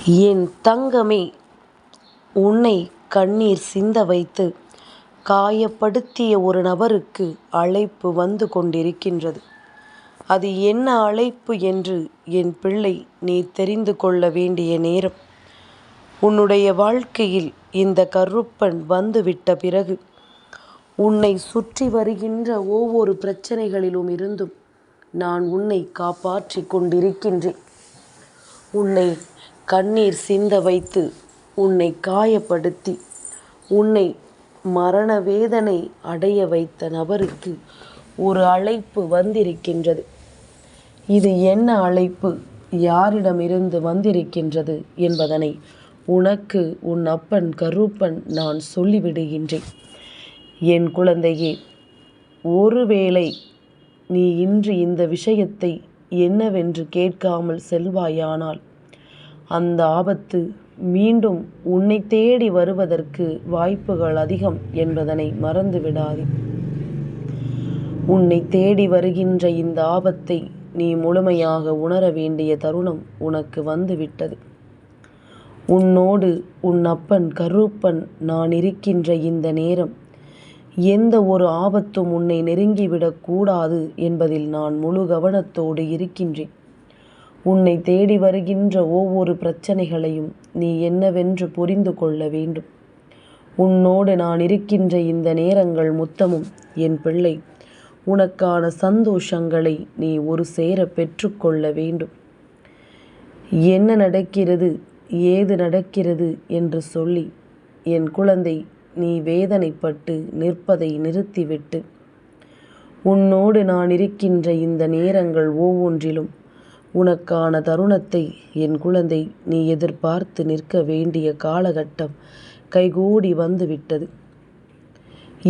என் தங்கமே, உன்னை கண்ணீர் சிந்த வைத்து காயப்படுத்திய ஒரு நபருக்கு அழைப்பு வந்து கொண்டிருக்கின்றது. அது என்ன அழைப்பு என்று என் பிள்ளை நீ தெரிந்து கொள்ள வேண்டிய நேரம். உன்னுடைய வாழ்க்கையில் இந்த கருப்பன் வந்துவிட்ட பிறகு உன்னை சுற்றி வருகின்ற ஒவ்வொரு பிரச்சனைகளிலும் இருந்தும் நான் உன்னை காப்பாற்றி கொண்டிருக்கின்றேன். உன்னை கண்ணீர் சிந்த வைத்து உன்னை காயப்படுத்தி உன்னை மரண வேதனை அடைய வைத்த நபருக்கு ஒரு அழைப்பு வந்திருக்கின்றது. இது என்ன அழைப்பு, யாரிடமிருந்து வந்திருக்கின்றது என்பதனை உனக்கு உன் அப்பன் கருப்பன் நான் சொல்லிவிடுகின்றேன். என் குழந்தையே, ஒருவேளை நீ இன்று இந்த விஷயத்தை என்னவென்று கேட்காமல் செல்வாயானால் அந்த ஆபத்து மீண்டும் உன்னை தேடி வருவதற்கு வாய்ப்புகள் அதிகம் என்பதனை மறந்துவிடாதே. உன்னை தேடி வருகின்ற இந்த ஆபத்தை நீ முழுமையாக உணர வேண்டிய தருணம் உனக்கு வந்துவிட்டது. உன்னோடு உன் அப்பன் கருப்பன் நான் இருக்கின்ற இந்த நேரம் எந்த ஒரு ஆபத்தும் உன்னை நெருங்கிவிடக் கூடாது என்பதில் நான் முழு கவனத்தோடு இருக்கின்றேன். உன்னை தேடி வருகின்ற ஒவ்வொரு பிரச்சனைகளையும் நீ என்னவென்று புரிந்து கொள்ள வேண்டும். உன்னோடு நான் இருக்கின்ற இந்த நேரங்கள் மொத்தமும் என் பிள்ளை உனக்கான சந்தோஷங்களை நீ ஒரு சேர பெற்றுக்கொள்ள வேண்டும். என்ன நடக்கிறது, ஏது நடக்கிறது என்று சொல்லி என் குழந்தை நீ வேதனைப்பட்டு நிற்பதை நிறுத்திவிட்டு உன்னோடு நான் இருக்கின்ற இந்த நேரங்கள் ஒவ்வொன்றிலும் உனக்கான தருணத்தை என் குழந்தை நீ எதிர்பார்த்து நிற்க வேண்டிய காலகட்டம் கைகூடி வந்துவிட்டது.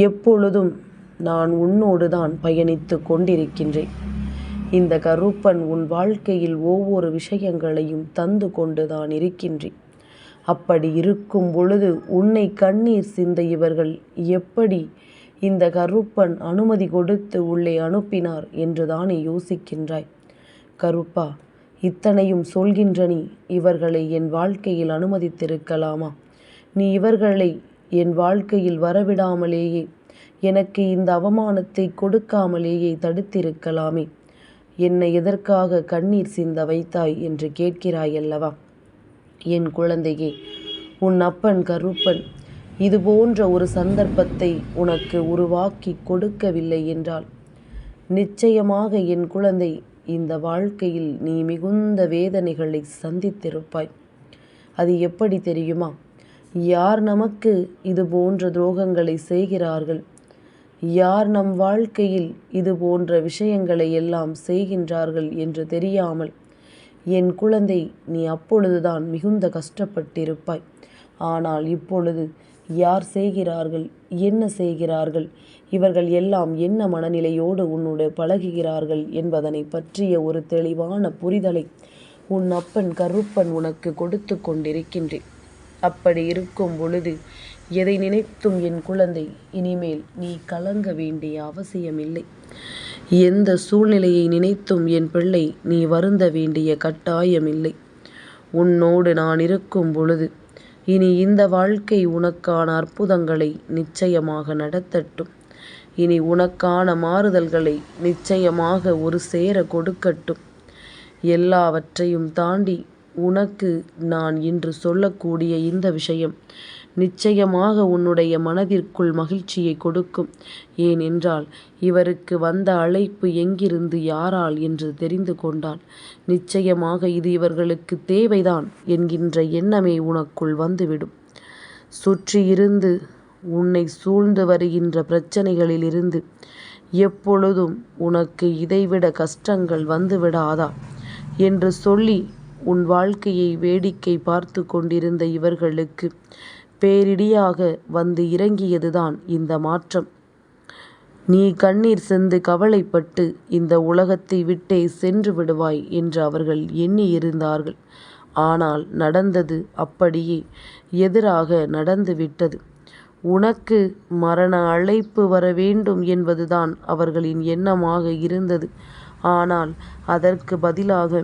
எப்பொழுதும் நான் உன்னோடு தான் பயணித்து கொண்டிருக்கின்றேன். இந்த கருப்பன் உன் வாழ்க்கையில் ஒவ்வொரு விஷயங்களையும் தந்து கொண்டு தான் இருக்கின்றேன். அப்படி இருக்கும் பொழுது உன்னை கண்ணீர் சிந்த இவர்கள் எப்படி இந்த கருப்பன் அனுமதி கொடுத்து உள்ளே அனுப்பினார் என்று தானே யோசிக்கின்றாய். கருப்பா, இத்தனையும் சொல்கின்ற நீ இவர்களை என் வாழ்க்கையில் அனுமதித்திருக்கலாமா? நீ இவர்களை என் வாழ்க்கையில் வரவிடாமலேயே எனக்கு இந்த அவமானத்தை கொடுக்காமலேயே தடுத்திருக்கலாமே. என்னை எதற்காக கண்ணீர் சிந்த வைத்தாய் என்று கேட்கிறாயல்லவா? என் குழந்தையே, உன் அப்பன் கருப்பன் இது போன்ற ஒரு சந்தர்ப்பத்தை உனக்கு உருவாக்கி கொடுக்கவில்லை என்றால் நிச்சயமாக என் குழந்தை இந்த வாழ்க்கையில் நீ மிகுந்த வேதனைகளை சந்தித்திருப்பாய். அது எப்படி தெரியுமா? யார் நமக்கு இது போன்ற துரோகங்களை செய்கிறார்கள், யார் நம் வாழ்க்கையில் இது போன்ற விஷயங்களை எல்லாம் செய்கின்றார்கள் என்று தெரியாமல் என் குழந்தை நீ அப்பொழுதுதான் மிகுந்த கஷ்டப்பட்டிருப்பாய். ஆனால் இப்பொழுது யார் செய்கிறார்கள், என்ன செய்கிறார்கள், இவர்கள் எல்லாம் என்ன மனநிலையோடு உன்னோடு பழகுகிறார்கள் என்பதனை பற்றிய ஒரு தெளிவான புரிதலை உன் அப்பன் கருப்பன் உனக்கு கொடுத்து கொண்டிருக்கின்றேன். அப்படி இருக்கும் பொழுது எதை நினைத்தும் என் குழந்தை இனிமேல் நீ கலங்க வேண்டிய அவசியமில்லை. எந்த சூழ்நிலையை நினைத்தும் என் பிள்ளை நீ வருந்த வேண்டிய கட்டாயமில்லை. உன்னோடு நான் இருக்கும் பொழுது இனி இந்த வாழ்க்கை உனக்கான அற்புதங்களை நிச்சயமாக நடத்தட்டும். இனி உனக்கான மாறுதல்களை நிச்சயமாக ஒரு சேர கொடுக்கட்டும். எல்லாவற்றையும் தாண்டி உனக்கு நான் இன்று சொல்லக்கூடிய இந்த விஷயம் நிச்சயமாக உன்னுடைய மனதிற்குள் மகிழ்ச்சியை கொடுக்கும். ஏனென்றால் இவருக்கு வந்த அழைப்பு எங்கிருந்து, யாரால் என்று தெரிந்து கொண்டால் நிச்சயமாக இது இவர்களுக்கு தேவைதான் என்கின்ற எண்ணமே உனக்குள் வந்துவிடும். சுற்றியிருந்து உன்னை சூழ்ந்து வருகின்ற பிரச்சனைகளிலிருந்து எப்பொழுதும் உனக்கு இதைவிட கஷ்டங்கள் வந்துவிடாதா என்று சொல்லி உன் வாழ்க்கையை வேடிக்கை பார்த்து கொண்டிருந்த இவர்களுக்கு பேரிடியாக வந்து இறங்கியதுதான் இந்த மாற்றம். நீ கண்ணீர் சிந்து கவலைப்பட்டு இந்த உலகத்தை விட்டே சென்று விடுவாய் என்று அவர்கள் எண்ணி இருந்தார்கள். ஆனால் நடந்தது அப்படியே எதிராக நடந்துவிட்டது. உனக்கு மரண அழைப்பு வர வேண்டும் என்பதுதான் அவர்களின் எண்ணமாக இருந்தது. ஆனால் அதற்கு பதிலாக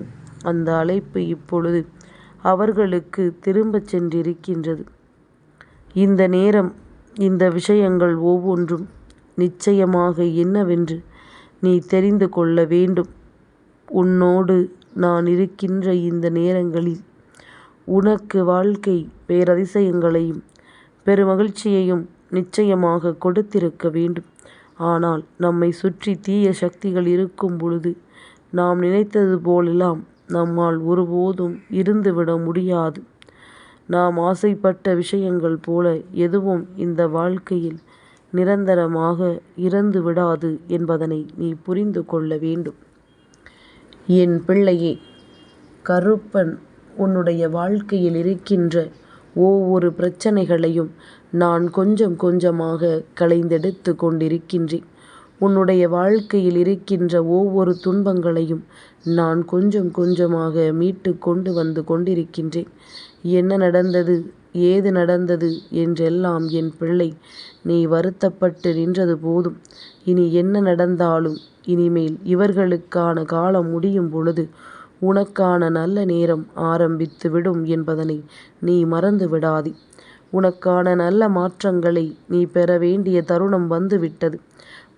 அந்த அழைப்பு இப்பொழுது அவர்களுக்கு திரும்பச் சென்றிருக்கின்றது. இந்த நேரம் இந்த விஷயங்கள் ஒவ்வொன்றும் நிச்சயமாக என்னவென்று நீ தெரிந்து கொள்ள வேண்டும். உன்னோடு நான் இருக்கின்ற இந்த நேரங்களில் உனக்கு வாழ்க்கை பேரதிசயங்களையும் பெருமகிழ்ச்சியையும் நிச்சயமாக கொடுத்திருக்க வேண்டும். ஆனால் நம்மை சுற்றி தீய சக்திகள் இருக்கும் பொழுது நாம் நினைத்தது போலெல்லாம் நம்மால் ஒருபோதும் இருந்துவிட முடியாது. நாம் ஆசைப்பட்ட விஷயங்கள் போல எதுவும் இந்த வாழ்க்கையில் நிரந்தரமாக இறந்து விடாது என்பதனை நீ புரிந்து கொள்ள வேண்டும். என் பிள்ளையே, கருப்பன் உன்னுடைய வாழ்க்கையில் இருக்கின்ற ஒவ்வொரு பிரச்சனைகளையும் நான் கொஞ்சம் கொஞ்சமாக களைந்தெடுத்து கொண்டிருக்கின்றேன். உன்னுடைய வாழ்க்கையில் இருக்கின்ற ஒவ்வொரு துன்பங்களையும் நான் கொஞ்சம் கொஞ்சமாக மீட்டு கொண்டு வந்து கொண்டிருக்கின்றேன். என்ன நடந்தது, ஏது நடந்தது என்றெல்லாம் என் பிள்ளை நீ வருத்தப்பட்டு நின்றது போதும். இனி என்ன நடந்தாலும் இனிமேல் இவர்களுக்கான காலம் முடியும் பொழுது உனக்கான நல்ல நேரம் ஆரம்பித்து விடும் என்பதனை நீ மறந்து விடாதே. உனக்கான நல்ல மாற்றங்களை நீ பெற வேண்டிய தருணம் வந்துவிட்டது.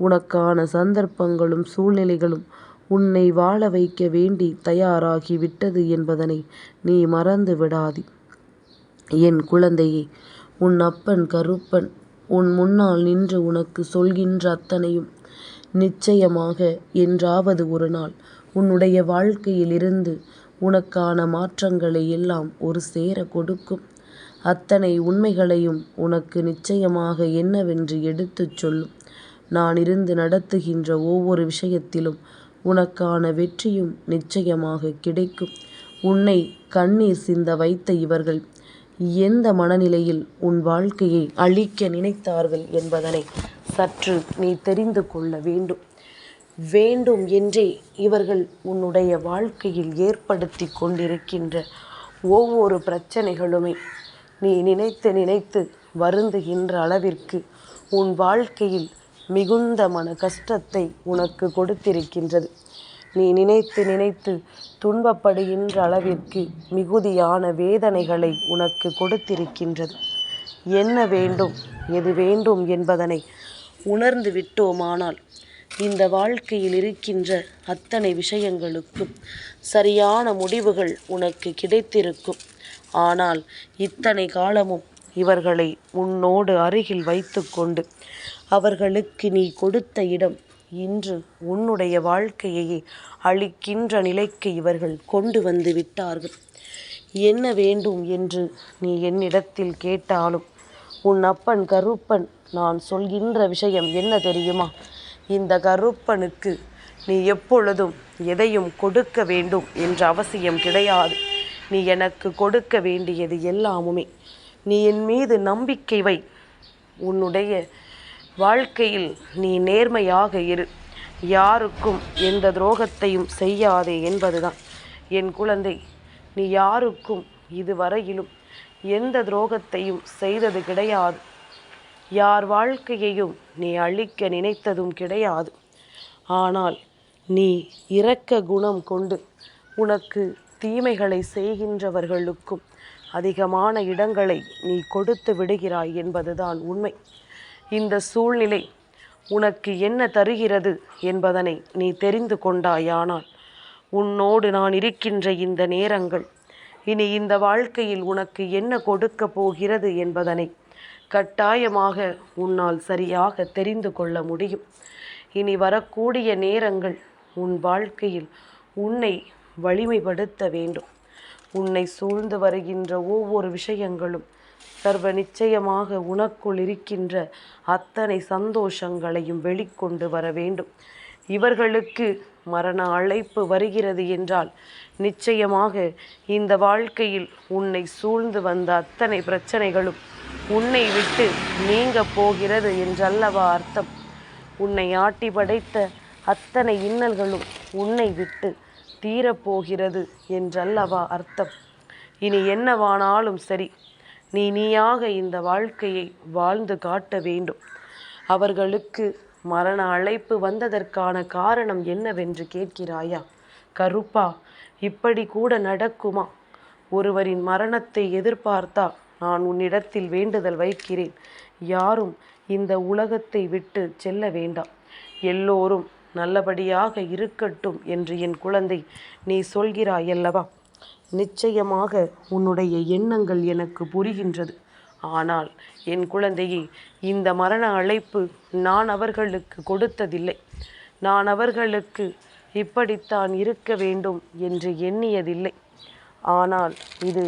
உனக்கான சந்தர்ப்பங்களும் சூழ்நிலைகளும் உன்னை வாழ வைக்க வேண்டி தயாராகிவிட்டது என்பதனை நீ மறந்து விடாதே. என் குழந்தையே, உன் அப்பன் கருப்பன் உன் முன்னால் நின்று உனக்கு சொல்கின்ற அத்தனையும் நிச்சயமாக என்றாவது ஒரு நாள் உன்னுடைய வாழ்க்கையில் இருந்து உனக்கான மாற்றங்களை எல்லாம் ஒரு சேர கொடுக்கும். அத்தனை உண்மைகளையும் உனக்கு நிச்சயமாக என்னவென்று எடுத்துச் சொல்லும். நான் இருந்து நடத்துகின்ற ஒவ்வொரு விஷயத்திலும் உனக்கான வெற்றியும் நிச்சயமாக கிடைக்கும். உன்னை கண்ணீர் சிந்த வைத்த இவர்கள் எந்த மனநிலையில் உன் வாழ்க்கையை அழிக்க நினைத்தார்கள் என்பதனை சற்று நீ தெரிந்து கொள்ள வேண்டும். வேண்டும் என்றே இவர்கள் உன்னுடைய வாழ்க்கையில் ஏற்படுத்தி கொண்டிருக்கின்ற ஒவ்வொரு பிரச்சனைகளுமே நீ நினைத்து நினைத்து வருந்துகின்ற அளவிற்கு உன் வாழ்க்கையில் மிகுந்த மன கஷ்டத்தை உனக்கு கொடுத்திருக்கின்றது. நீ நினைத்து நினைத்து துன்பப்படுகின்ற அளவிற்கு மிகுதியான வேதனைகளை உனக்கு கொடுத்திருக்கின்றது. என்ன வேண்டும், எது வேண்டும் என்பதனை உணர்ந்து விட்டோமானால் இந்த வாழ்க்கையில் இருக்கின்ற அத்தனை விஷயங்களுக்கும் சரியான முடிவுகள் உனக்கு கிடைத்திருக்கும். ஆனால் இத்தனை காலமும் இவர்களை உன்னோடு அருகில் வைத்து கொண்டு அவர்களுக்கு நீ கொடுத்த இடம் இன்று உன்னுடைய வாழ்க்கையை அழிக்கின்ற நிலைக்கு இவர்கள் கொண்டு வந்து விட்டார்கள். என்ன வேண்டும் என்று நீ என்னிடத்தில் கேட்டாலும் உன் அப்பன் கருப்பன் நான் சொல்கின்ற விஷயம் என்ன தெரியுமா? இந்த கருப்பனுக்கு நீ எப்பொழுதும் எதையும் கொடுக்க வேண்டும் என்ற அவசியம் கிடையாது. நீ எனக்கு கொடுக்க வேண்டியது எல்லாமுமே நீ என் மீது நம்பிக்கை வை. உன்னுடைய வாழ்க்கையில் நீ நேர்மையாக இரு. யாருக்கும் எந்த துரோகத்தையும் செய்யாதே என்பதுதான். என் குழந்தை, நீ யாருக்கும் இதுவரையிலும் எந்த துரோகத்தையும் செய்தது கிடையாது. யார் வாழ்க்கையையும் நீ அழிக்க நினைத்ததும் கிடையாது. ஆனால் நீ இரக்க குணம் கொண்டு உனக்கு தீமைகளை செய்கின்றவர்களுக்கும் அதிகமான இடங்களை நீ கொடுத்து விடுகிறாய் என்பதுதான் உண்மை. இந்த சூழ்நிலை உனக்கு என்ன தருகிறது என்பதனை நீ தெரிந்து கொண்டாயானால் உன்னோடு நான் இருக்கின்ற இந்த நேரங்கள் இனி இந்த வாழ்க்கையில் உனக்கு என்ன கொடுக்க போகிறது என்பதனை கட்டாயமாக உன்னால் சரியாக தெரிந்து கொள்ள முடியும். இனி வரக்கூடிய நேரங்கள் உன் வாழ்க்கையில் உன்னை வலிமைப்படுத்த வேண்டும். உன்னை சூழ்ந்து வருகின்ற ஒவ்வொரு விஷயங்களும் சர்வ நிச்சயமாக உனக்குள் இருக்கின்ற அத்தனை சந்தோஷங்களையும் வெளிக்கொண்டு வர வேண்டும். இவர்களுக்கு மரண அழைப்பு வருகிறது என்றால் நிச்சயமாக இந்த வாழ்க்கையில் உன்னை சூழ்ந்து வந்த அத்தனை பிரச்சனைகளும் உன்னை விட்டு நீங்க போகிறது என்றல்லவா அர்த்தம். உன்னை ஆட்டி படைத்த அத்தனை இன்னல்களும் உன்னை விட்டு தீரப்போகிறது என்றல்லவா அர்த்தம். இனி என்னவானாலும் சரி, நீயாக இந்த வாழ்க்கையை வாழ்ந்து காட்ட வேண்டும். அவர்களுக்கு மரண அழைப்பு வந்ததற்கான காரணம் என்னவென்று கேட்கிறாயா? கருப்பா, இப்படி கூட நடக்குமா? ஒருவரின் மரணத்தை எதிர்பார்த்தா நான் உன்னிடத்தில் வேண்டுதல் வைக்கிறேன். யாரும் இந்த உலகத்தை விட்டு செல்ல வேண்டாம், எல்லோரும் நல்லபடியாக இருக்கட்டும் என்று என் குழந்தை நீ சொல்கிறாயல்லவா? நிச்சயமாக உன்னுடைய எண்ணங்கள் எனக்கு புரிகின்றது. ஆனால் என் குழந்தையே, இந்த மரண அழைப்பு நான் அவர்களுக்கு கொடுத்ததில்லை. நான் அவர்களுக்கு இப்படித்தான் இருக்க வேண்டும் என்று எண்ணியதில்லை. ஆனால் இது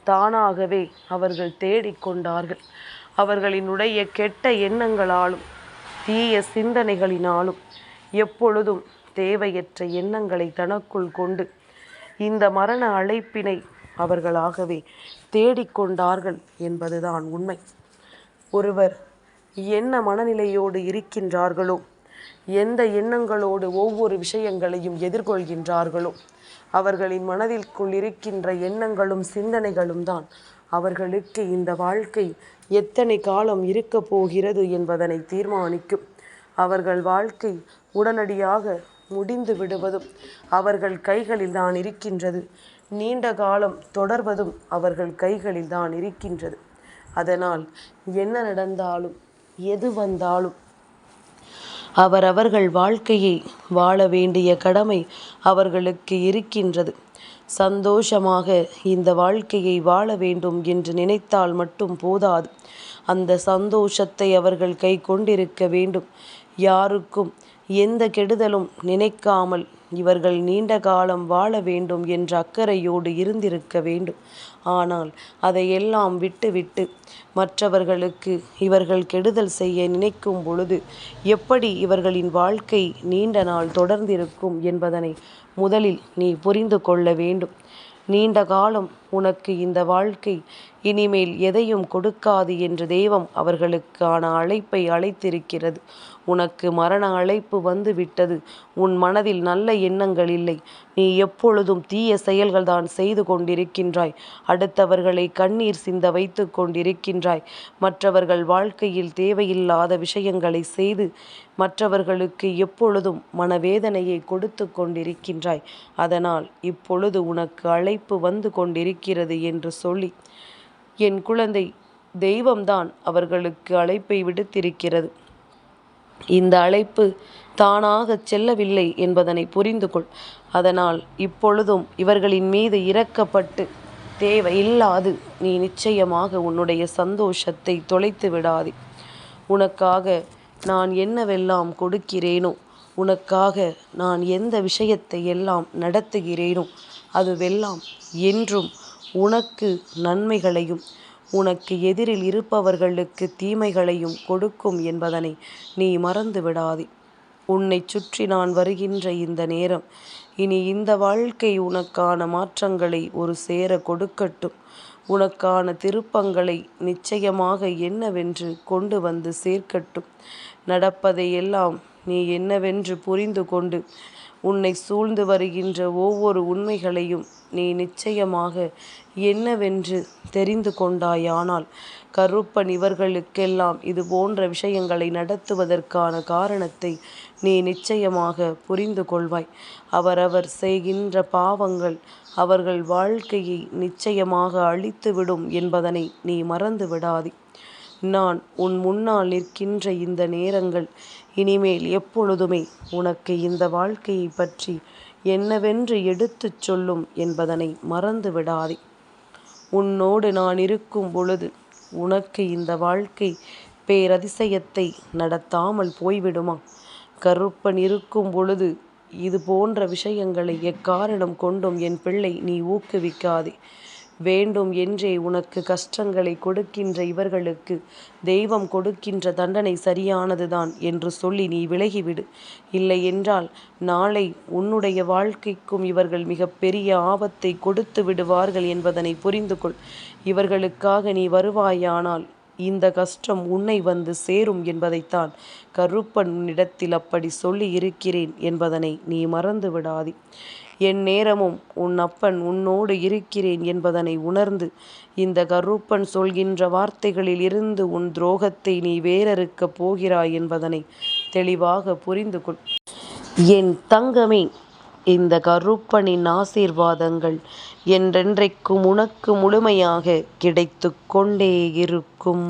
தானாகவே அவர்கள் தேடிக்கொண்டார்கள். அவர்களினுடைய கெட்ட எண்ணங்களாலும் தீய சிந்தனைகளினாலும் எப்பொழுதும் தேவையற்ற எண்ணங்களை தனக்குள் கொண்டு இந்த மரண அழைப்பினை அவர்களாகவே தேடிக்கொண்டார்கள் என்பதுதான் உண்மை. ஒருவர் என்ன மனநிலையோடு இருக்கின்றார்களோ, எந்த எண்ணங்களோடு ஒவ்வொரு விஷயங்களையும் எதிர்கொள்கின்றார்களோ, அவர்களின் மனதிற்குள் இருக்கின்ற எண்ணங்களும் சிந்தனைகளும் தான் அவர்களுக்கு இந்த வாழ்க்கை எத்தனை காலம் இருக்கப் போகிறது என்பதனை தீர்மானிக்கும். அவர்கள் வாழ்க்கை உடனடியாக முடிந்து விடுவதும் அவர்கள் கைகளில் தான் இருக்கின்றது. நீண்ட காலம் தொடர்வதும் அவர்கள் கைகளில் தான் இருக்கின்றது. அதனால் என்ன நடந்தாலும் எது வந்தாலும் அவரவர்கள் வாழ்க்கையை வாழ வேண்டிய கடமை அவர்களுக்கு இருக்கின்றது. சந்தோஷமாக இந்த வாழ்க்கையை வாழ வேண்டும் என்று நினைத்தால் மட்டும் போதாது, அந்த சந்தோஷத்தை அவர்கள் கை கொண்டிருக்க வேண்டும். யாருக்கும் எந்த கெடுதலும் நினைக்காமல் இவர்கள் நீண்ட காலம் வாழ வேண்டும் என்ற அக்கறையோடு இருந்திருக்க வேண்டும். ஆனால் அதையெல்லாம் விட்டுவிட்டு மற்றவர்களுக்கு இவர்கள் கெடுதல் செய்ய நினைக்கும் பொழுது எப்படி இவர்களின் வாழ்க்கை நீண்ட நாள் தொடர்ந்திருக்கும் என்பதனை முதலில் நீ புரிந்து கொள்ள வேண்டும். நீண்ட காலம் உனக்கு இந்த வாழ்க்கை இனிமேல் எதையும் கொடுக்காது என்று தெய்வம் அவர்களுக்கான அழைப்பை அழைத்திருக்கிறது. உனக்கு மரண அழைப்பு வந்து விட்டது. உன் மனதில் நல்ல எண்ணங்கள் இல்லை. நீ எப்பொழுதும் தீய செயல்கள் தான் செய்து கொண்டிருக்கின்றாய். அடுத்தவர்களை கண்ணீர் சிந்த வைத்து கொண்டிருக்கின்றாய். மற்றவர்கள் வாழ்க்கையில் தேவையில்லாத விஷயங்களை செய்து மற்றவர்களுக்கு எப்பொழுதும் மனவேதனையை கொடுத்து கொண்டிருக்கின்றாய். அதனால் இப்பொழுது உனக்கு அழைப்பு வந்து கொண்டிருக்கிறது என்று சொல்லி, என் குழந்தை, தெய்வம்தான் அவர்களுக்கு அழைப்பை விடுத்திருக்கிறது. இந்த அழைப்பு தானாக செல்லவில்லை என்பதனை புரிந்து கொள். அதனால் இப்பொழுதும் இவர்களின் மீது இரக்கப்பட்டு தேவையில்லாது நீ நிச்சயமாக உன்னுடைய சந்தோஷத்தை தொலைத்து விடாதே. உனக்காக நான் என்னவெல்லாம் கொடுக்கிறேனோ, உனக்காக நான் எந்த விஷயத்தை எல்லாம் நடத்துகிறேனோ அதுவெல்லாம் என்றும் உனக்கு நன்மைகளையும் உனக்கு எதிரில் இருப்பவர்களுக்கு தீமைகளையும் கொடுக்கும் என்பதனை நீ மறந்து விடாதே. உன்னை சுற்றி நான் வருகின்ற இந்த நேரம் இனி இந்த வாழ்க்கை உனக்கான மாற்றங்களை ஒரு சேர கொடுக்கட்டும். உனக்கான திருப்பங்களை நிச்சயமாக என்னவென்று கொண்டு வந்து சேர்க்கட்டும். நடப்பதையெல்லாம் நீ என்னவென்று புரிந்து கொண்டு உன்னை சூழ்ந்து வருகின்ற ஒவ்வொரு உண்மைகளையும் நீ நிச்சயமாக என்னவென்று தெரிந்து கொண்டாயானால் கருப்பன் இவர்களுக்கெல்லாம் இது போன்ற விஷயங்களை நடத்துவதற்கான காரணத்தை நீ நிச்சயமாக புரிந்து கொள்வாய். அவரவர் செய்கின்ற பாவங்கள் அவர்கள் வாழ்க்கையை நிச்சயமாக அழித்துவிடும் என்பதனை நீ மறந்து விடாதே. நான் உன் முன்னால் நிற்கின்ற இந்த நேரங்கள் இனிமேல் எப்பொழுதுமே உனக்கு இந்த வாழ்க்கையை பற்றி என்னவென்று எடுத்துச் சொல்லும் என்பதனை மறந்து விடாதே. உன்னோடு நான் இருக்கும் பொழுது உனக்கு இந்த வாழ்க்கை பேரதிசயத்தை நடத்தாமல் போய்விடுமா? கருப்பன் இருக்கும் பொழுது இது போன்ற விஷயங்களை எக்காரணம் கொண்டும் என் பிள்ளை நீ ஊக்குவிக்காதே. வேண்டும் என்றே உனக்கு கஷ்டங்களை கொடுக்கின்ற இவர்களுக்கு தெய்வம் கொடுக்கின்ற தண்டனை சரியானதுதான் என்று சொல்லி நீ விலகிவிடு. இல்லை என்றால் நாளை உன்னுடைய வாழ்க்கைக்கும் இவர்கள் மிக பெரிய ஆபத்தை கொடுத்து விடுவார்கள் என்பதனை புரிந்து கொள். இவர்களுக்காக நீ வருவாயானால் இந்த கஷ்டம் உன்னை வந்து சேரும் என்பதைத்தான் கருப்பன் உன்னிடத்தில் அப்படி சொல்லி இருக்கிறேன் என்பதனை நீ மறந்து விடாதே. என் நேரமும் உன் அப்பன் உன்னோடு இருக்கிறேன் என்பதனை உணர்ந்து இந்த கருப்பன் சொல்கின்ற வார்த்தைகளில் இருந்து உன் துரோகத்தை நீ வேறறுக்கப் போகிறாய் என்பதனை தெளிவாக புரிந்து கொள். என் தங்கமே, இந்த கருப்பனின் ஆசீர்வாதங்கள் என்றென்றைக்கும் உனக்கு முழுமையாக கிடைத்துக் கொண்டே இருக்கும்.